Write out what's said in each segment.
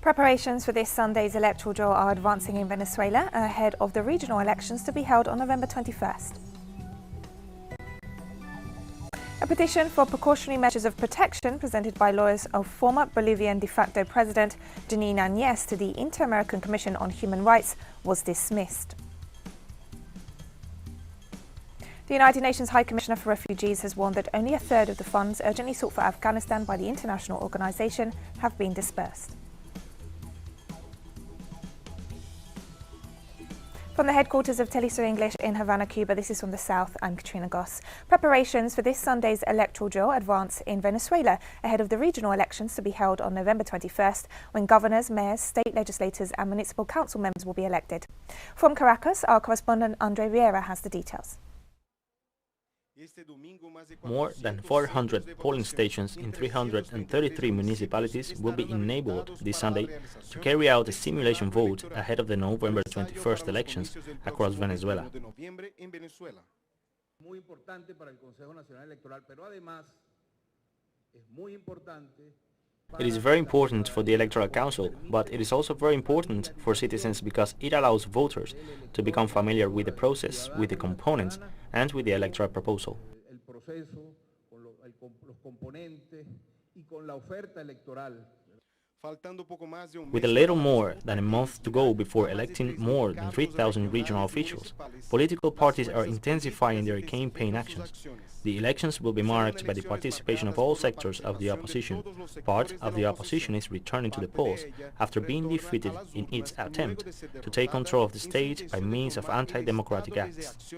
Preparations for this Sunday's electoral draw are advancing in Venezuela ahead of the regional elections to be held on November 21st. A petition for precautionary measures of protection presented by lawyers of former Bolivian de facto president Jeanine Añez to the Inter-American Commission on Human Rights was dismissed. The United Nations High Commissioner for Refugees has warned that only a third of the funds urgently sought for Afghanistan by the international organisation have been dispersed. From the headquarters of teleSUR English in Havana, Cuba, this is from the South. I'm Katrina Goss. Preparations for this Sunday's electoral draw advance in Venezuela ahead of the regional elections to be held on November 21st, when governors, mayors, state legislators and municipal council members will be elected. From Caracas, our correspondent Andre Vieira has the details. More than 400 polling stations in 333 municipalities will be enabled this Sunday to carry out a simulation vote ahead of the November 21st elections across Venezuela. It is very important for the Electoral Council, but it is also very important for citizens because it allows voters to become familiar with the process, with the components, and with the electoral proposal. With a little more than a month to go before electing more than 3,000 regional officials, political parties are intensifying their campaign actions. The elections will be marked by the participation of all sectors of the opposition. Part of the opposition is returning to the polls after being defeated in its attempt to take control of the state by means of anti-democratic acts.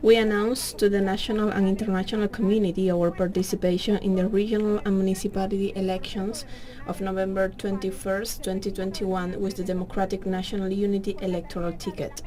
We announced to the national and international community our participation in the regional and municipality elections of November 21st, 2021 with the Democratic National Unity electoral ticket.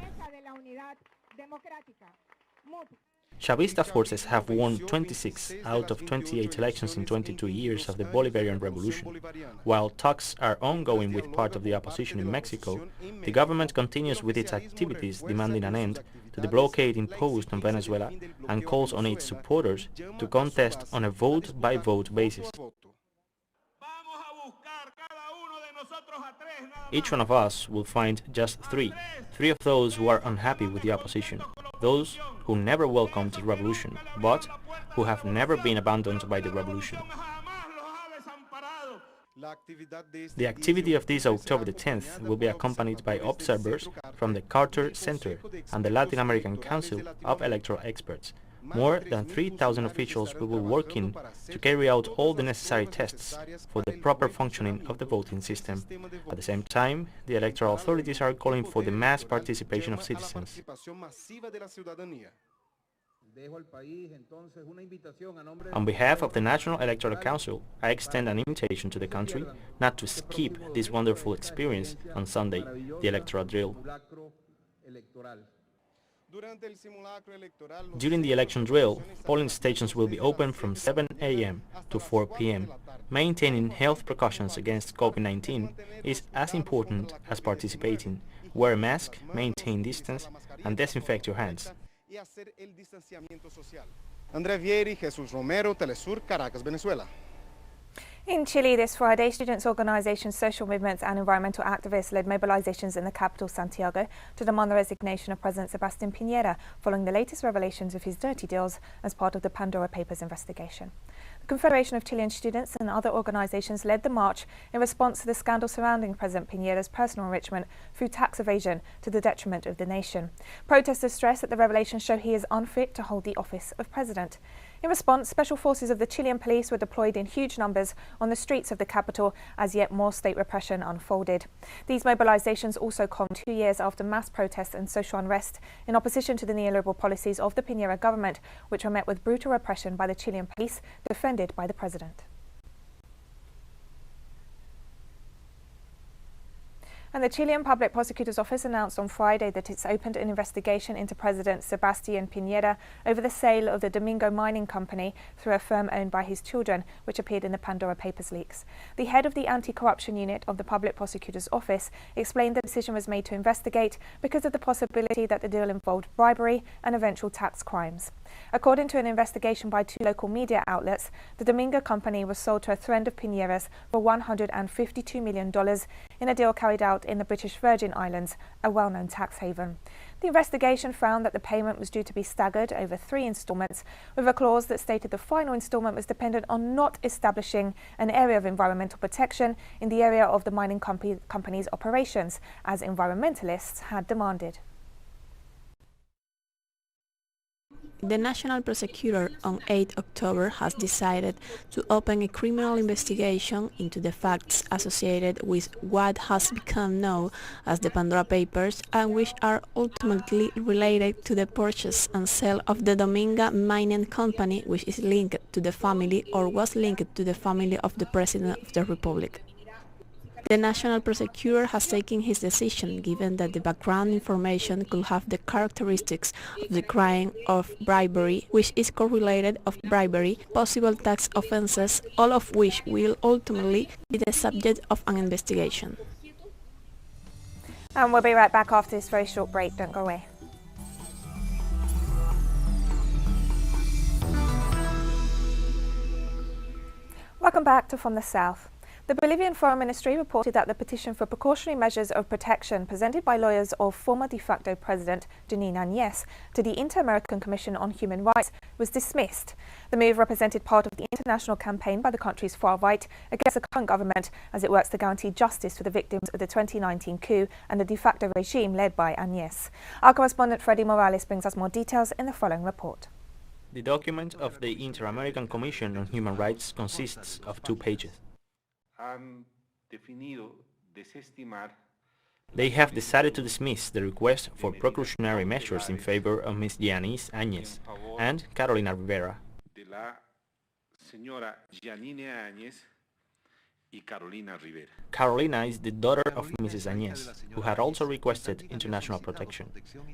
Chavista forces have won 26 out of 28 elections in 22 years of the Bolivarian Revolution. While talks are ongoing with part of the opposition in Mexico, the government continues with its activities demanding an end to the blockade imposed on Venezuela and calls on its supporters to contest on a vote-by-vote basis. Each one of us will find just three of those who are unhappy with the opposition, those who never welcomed the revolution, but who have never been abandoned by the revolution. The activity of this October the 10th will be accompanied by observers from the Carter Center and the Latin American Council of Electoral Experts. More than 3,000 officials will be working to carry out all the necessary tests for the proper functioning of the voting system. At the same time, the electoral authorities are calling for the mass participation of citizens. On behalf of the National Electoral Council, I extend an invitation to the country not to skip this wonderful experience on Sunday, the electoral drill. During the election drill, polling stations will be open from 7 a.m. to 4 p.m. Maintaining health precautions against COVID-19 is as important as participating. Wear a mask, maintain distance, and disinfect your hands. Andre Vieira, Jesus Romero, teleSUR, Caracas, Venezuela. In Chile this Friday, students' organisations, social movements and environmental activists led mobilisations in the capital, Santiago, to demand the resignation of President Sebastián Piñera following the latest revelations of his dirty deals as part of the Pandora Papers investigation. The Confederation of Chilean Students and other organisations led the march in response to the scandal surrounding President Piñera's personal enrichment through tax evasion to the detriment of the nation. Protesters stress that the revelations show he is unfit to hold the office of president. In response, special forces of the Chilean police were deployed in huge numbers on the streets of the capital as yet more state repression unfolded. These mobilisations also come 2 years after mass protests and social unrest in opposition to the neoliberal policies of the Piñera government, which were met with brutal repression by the Chilean police, defended by the president. And the Chilean Public Prosecutor's Office announced on Friday that it's opened an investigation into President Sebastián Piñera over the sale of the Domingo Mining Company through a firm owned by his children, which appeared in the Pandora Papers leaks. The head of the anti-corruption unit of the Public Prosecutor's Office explained the decision was made to investigate because of the possibility that the deal involved bribery and eventual tax crimes. According to an investigation by 2 local media outlets, the Dominga company was sold to a friend of Piñera's for $152 million in a deal carried out in the British Virgin Islands, a well-known tax haven. The investigation found that the payment was due to be staggered over 3 instalments, with a clause that stated the final instalment was dependent on not establishing an area of environmental protection in the area of the mining company's operations, as environmentalists had demanded. The National Prosecutor on 8 October has decided to open a criminal investigation into the facts associated with what has become known as the Pandora Papers and which are ultimately related to the purchase and sale of the Dominga Mining Company, which is linked to the family or was linked to the family of the President of the Republic. The National Prosecutor has taken his decision given that the background information could have the characteristics of the crime of bribery, which is correlated of bribery, possible tax offences, all of which will ultimately be the subject of an investigation. And we'll be right back after this very short break. Don't go away. Welcome back to From the South. The Bolivian Foreign Ministry reported that the petition for precautionary measures of protection presented by lawyers of former de facto President Jeanine Añez to the Inter-American Commission on Human Rights was dismissed. The move represented part of the international campaign by the country's far right against the current government as it works to guarantee justice for the victims of the 2019 coup and the de facto regime led by Añez. Our correspondent Freddy Morales brings us more details in the following report. The document of the Inter-American Commission on Human Rights consists of 2 pages. They have decided to dismiss the request for precautionary measures in favor of Ms. Jeanine Añez and Carolina Rivera. Carolina is the daughter of Mrs. Añez, who had also requested international protection.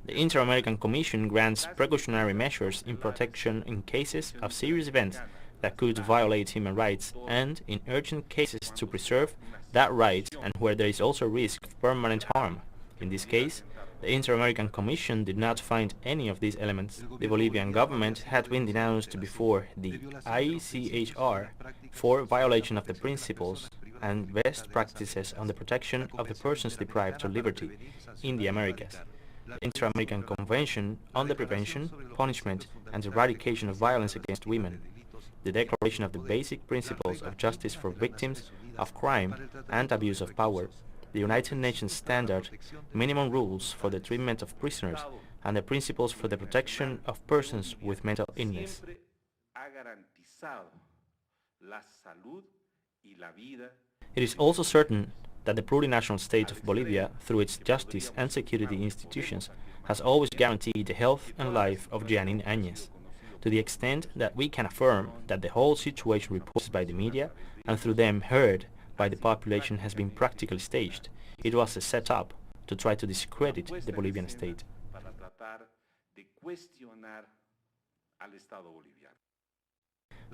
The Inter-American Commission grants precautionary measures in protection in cases of serious events that could violate human rights and in urgent cases to preserve that right and where there is also risk of permanent harm. In this case, the Inter-American Commission did not find any of these elements. The Bolivian government had been denounced before the Iachr for violation of the principles and best practices on the protection of the persons deprived of liberty in the Americas. The Inter-American Convention on the Prevention, Punishment and Eradication of Violence Against Women, the Declaration of the Basic Principles of Justice for Victims of Crime and Abuse of Power, the United Nations Standard Minimum Rules for the Treatment of Prisoners, and the Principles for the Protection of Persons with Mental Illness. It is also certain that the plurinational state of Bolivia, through its justice and security institutions, has always guaranteed the health and life of Jeanine Añez, to the extent that we can affirm that the whole situation reported by the media and through them heard by the population has been practically staged. It was a set-up to try to discredit the Bolivian state.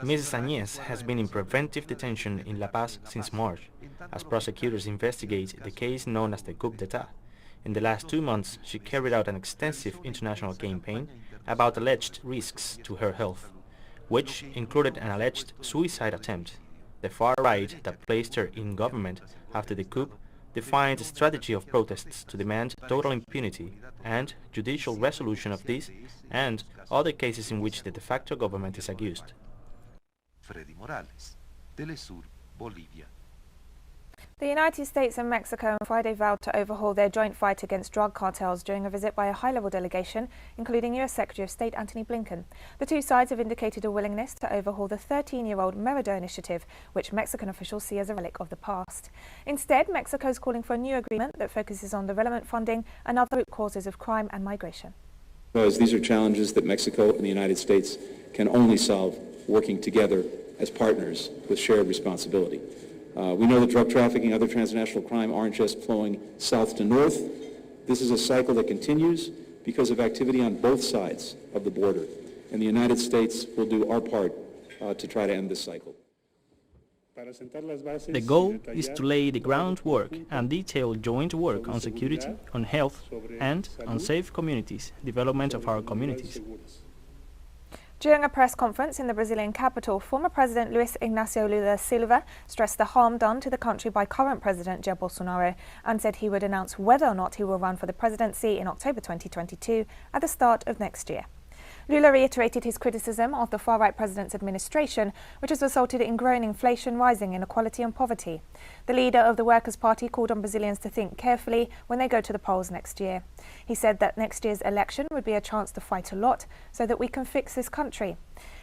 Mrs. Añez has been in preventive detention in La Paz since March, as prosecutors investigate the case known as the coup d'etat. In the last 2 months, she carried out an extensive international campaign about alleged risks to her health, which included an alleged suicide attempt. The far right that placed her in government after the coup defined a strategy of protests to demand total impunity and judicial resolution of this and other cases in which the de facto government is accused. Freddy Morales, teleSUR, Bolivia. The United States and Mexico on Friday vowed to overhaul their joint fight against drug cartels during a visit by a high-level delegation, including U.S. Secretary of State Antony Blinken. The 2 sides have indicated a willingness to overhaul the 13-year-old Merida initiative, which Mexican officials see as a relic of the past. Instead, Mexico is calling for a new agreement that focuses on development funding and other root causes of crime and migration. Because these are challenges that Mexico and the United States can only solve working together as partners with shared responsibility. We know that drug trafficking and other transnational crime aren't just flowing south to north. This is a cycle that continues because of activity on both sides of the border. And the United States will do our part to try to end this cycle. The goal is to lay the groundwork and detail joint work on security, on health, and on safe communities, development of our communities. During a press conference in the Brazilian capital, former President Luiz Inácio Lula da Silva stressed the harm done to the country by current President Jair Bolsonaro and said he would announce whether or not he will run for the presidency in October 2022 at the start of next year. Lula reiterated his criticism of the far-right president's administration, which has resulted in growing inflation, rising inequality and poverty. The leader of the Workers' Party called on Brazilians to think carefully when they go to the polls next year. He said that next year's election would be a chance to fight a lot so that we can fix this country.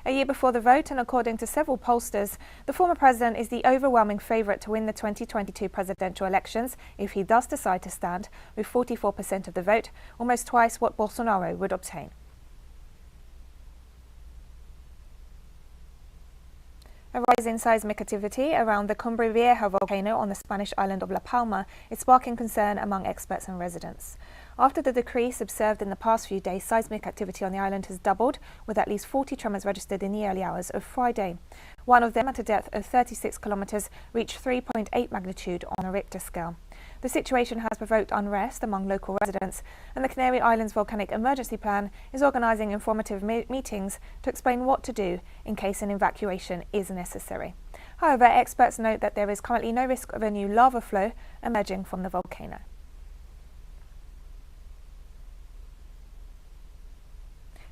A year before the vote, and according to several pollsters, the former president is the overwhelming favourite to win the 2022 presidential elections if he does decide to stand, with 44% of the vote, almost twice what Bolsonaro would obtain. A rise in seismic activity around the Cumbre Vieja volcano on the Spanish island of La Palma is sparking concern among experts and residents. After the decrease observed in the past few days, seismic activity on the island has doubled, with at least 40 tremors registered in the early hours of Friday. One of them, at a depth of 36 kilometres, reached 3.8 magnitude on a Richter scale. The situation has provoked unrest among local residents, and the Canary Islands Volcanic Emergency Plan is organising informative meetings to explain what to do in case an evacuation is necessary. However, experts note that there is currently no risk of a new lava flow emerging from the volcano.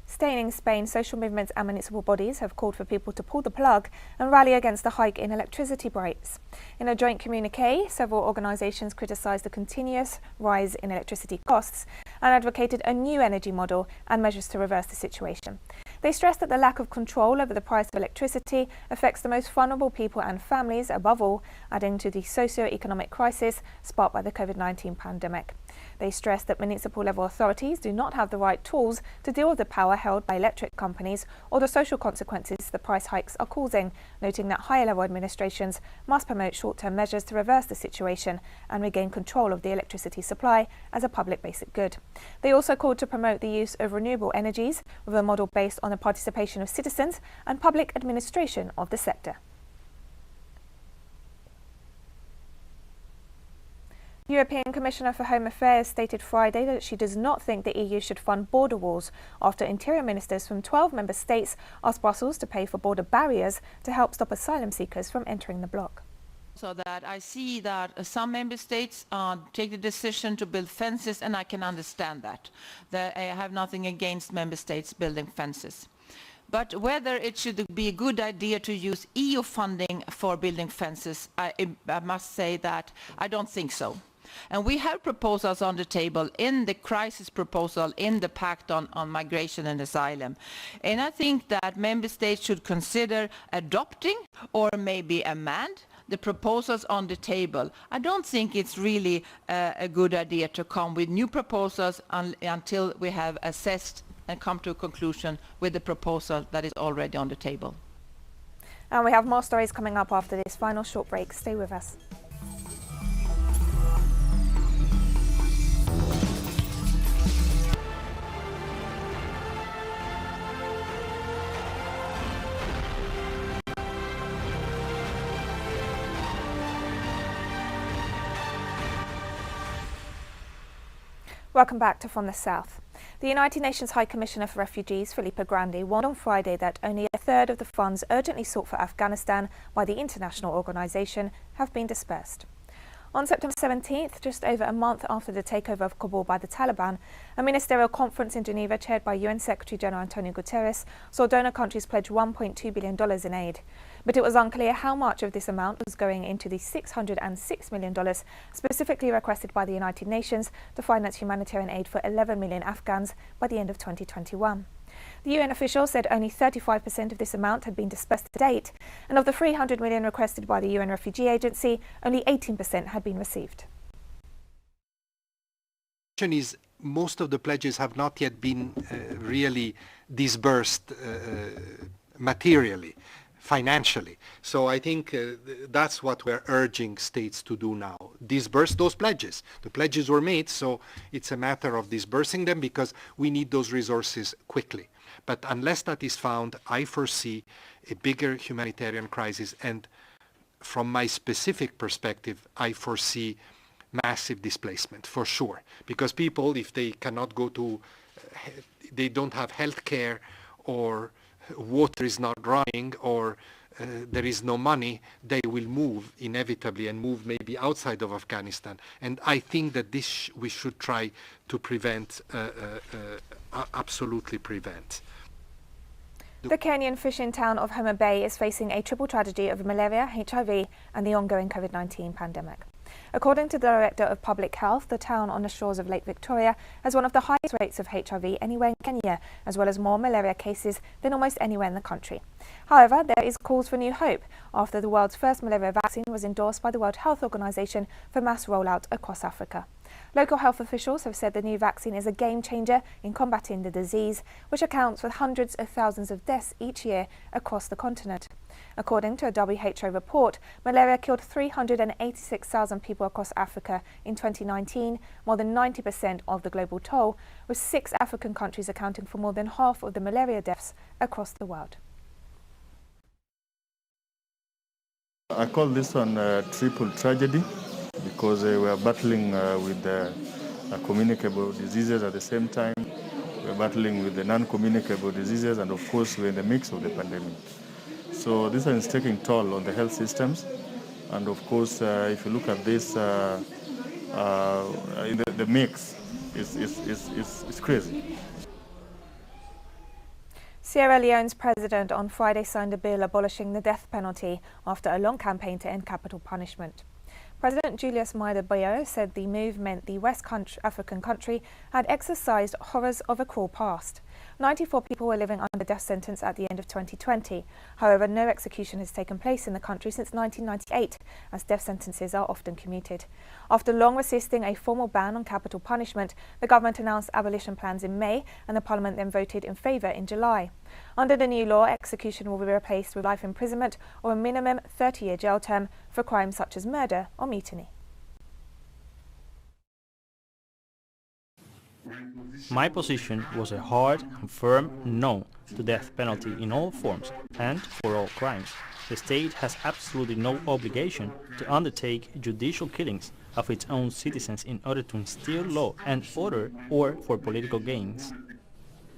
Staying in Spain, social movements and municipal bodies have called for people to pull the plug and rally against the hike in electricity rates. In a joint communiqué, several organisations criticised the continuous rise in electricity costs and advocated a new energy model and measures to reverse the situation. They stressed that the lack of control over the price of electricity affects the most vulnerable people and families above all, adding to the socio-economic crisis sparked by the COVID-19 pandemic. They stressed that municipal level authorities do not have the right tools to deal with the power held by electric companies or the social consequences the price hikes are causing, noting that higher level administrations must promote short-term measures to reverse the situation and regain control of the electricity supply as a public basic good. They also called to promote the use of renewable energies with a model based on the participation of citizens and public administration of the sector. European Commissioner for Home Affairs stated Friday that she does not think the EU should fund border walls after interior ministers from 12 member states asked Brussels to pay for border barriers to help stop asylum seekers from entering the bloc. So that I see that some member states take the decision to build fences, and I can understand that. I have nothing against member states building fences. But whether it should be a good idea to use EU funding for building fences, I must say that I don't think so. And we have proposals on the table in the crisis proposal in the Pact on Migration and Asylum. And I think that member states should consider adopting or maybe amend the proposals on the table. I don't think it's really a good idea to come with new proposals until we have assessed and come to a conclusion with the proposal that is already on the table. And we have more stories coming up after this final short break. Stay with us. Welcome back to From the South. The United Nations High Commissioner for Refugees, Filippo Grandi, warned on Friday that only a third of the funds urgently sought for Afghanistan by the international organisation have been dispersed. On September 17th, just over a month after the takeover of Kabul by the Taliban, a ministerial conference in Geneva chaired by UN Secretary-General Antonio Guterres saw donor countries pledge $1.2 billion in aid. But it was unclear how much of this amount was going into the $606 million specifically requested by the United Nations to finance humanitarian aid for 11 million Afghans by the end of 2021. The UN official said only 35% of this amount had been dispersed to date, and of the 300 million requested by the UN Refugee Agency, only 18% had been received. Most of the pledges have not yet been really disbursed materially, financially. So I think that's what we're urging states to do now. Disburse those pledges. The pledges were made, so it's a matter of disbursing them because we need those resources quickly. But unless that is found, I foresee a bigger humanitarian crisis, and from my specific perspective, I foresee massive displacement for sure. Because people, if they cannot go to, they don't have health care or water is not running or there is no money, they will move inevitably and move maybe outside of Afghanistan. And I think that this we should try to prevent, absolutely prevent. The Kenyan fishing town of Homa Bay is facing a triple tragedy of malaria, HIV and the ongoing COVID-19 pandemic. According to the Director of Public Health, the town on the shores of Lake Victoria has one of the highest rates of HIV anywhere in Kenya, as well as more malaria cases than almost anywhere in the country. However, there is cause for new hope after the world's first malaria vaccine was endorsed by the World Health Organization for mass rollout across Africa. Local health officials have said the new vaccine is a game changer in combating the disease, which accounts for hundreds of thousands of deaths each year across the continent. According to a WHO report, malaria killed 386,000 people across Africa in 2019, more than 90% of the global toll, with 6 African countries accounting for more than half of the malaria deaths across the world. I call this one a triple tragedy because we are battling with communicable diseases at the same time. We're battling with the non-communicable diseases, and of course we're in the mix of the pandemic. So this one is taking toll on the health systems, and of course if you look at this, the mix is crazy. Sierra Leone's president on Friday signed a bill abolishing the death penalty after a long campaign to end capital punishment. President Julius Maada Bio said the move meant the West African country had exercised horrors of a cruel past. 94 people were living under death sentence at the end of 2020. However, no execution has taken place in the country since 1998, as death sentences are often commuted. After long resisting a formal ban on capital punishment, the government announced abolition plans in May, and the parliament then voted in favour in July. Under the new law, execution will be replaced with life imprisonment or a minimum 30-year jail term for crimes such as murder or mutiny. My position was a hard and firm no to death penalty in all forms and for all crimes. The state has absolutely no obligation to undertake judicial killings of its own citizens in order to instill law and order or for political gains.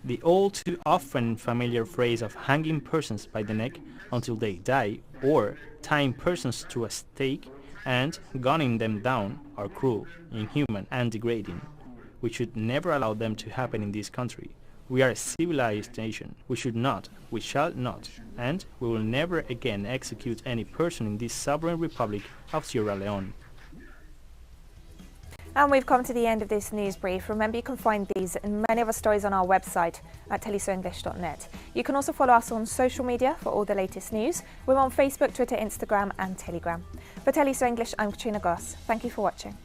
The all too often familiar phrase of hanging persons by the neck until they die or tying persons to a stake and gunning them down are cruel, inhuman and degrading. We should never allow them to happen in this country. We are a civilized nation. We should not, we shall not, and we will never again execute any person in this sovereign republic of Sierra Leone. And we've come to the end of this news brief. Remember, you can find these and many other stories on our website at telesurenglish.net. You can also follow us on social media for all the latest news. We're on Facebook, Twitter, Instagram and Telegram. For TeleSUR English, I'm Katrina Goss. Thank you for watching.